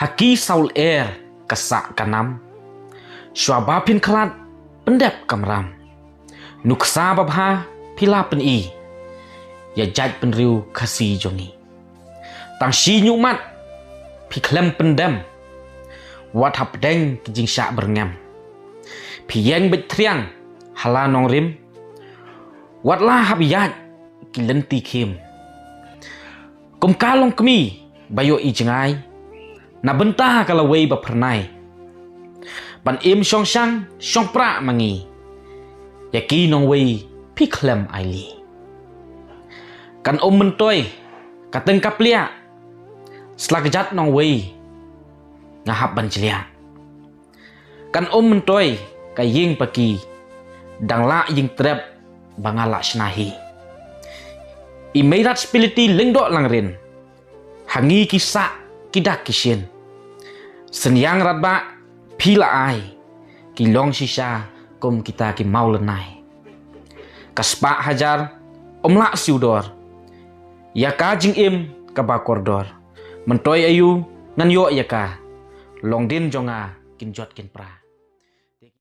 Haki Saul kesak kanam. Syuaba pin kelat pendep kamram. Nuksa babha pila pen i. Ya jaj penriu kasi jongi. Tang shi nyumat pi klem pendem. Wat hap deng kijing syak berngam. Pi yang bet triang hala nong rim. Wat lah hap yaj ki lenti kim. Kum kalong kemi bayo i jengai. Na bentah kalau wei ba pernai. Ban im syong syang syong pra mangi. Yaki nong wei pi klem aili. Kan mentoi kateng kaplia. Selakjat nong wei ngahap ban celia. Kan mentoi kaying paki dang la ying trep bangala snahi. Imeirat spiliti lengdok langrin. Hangi kisah kidak kisien. Senyang radba pila ai. Kilong sisa kum kita ki mau lenai. Kaspa hajar omlak siudor. Yaka jing im kabakordor. Mentoi ayu ngan yo yaka. Longdin jonga kinjot kin pra.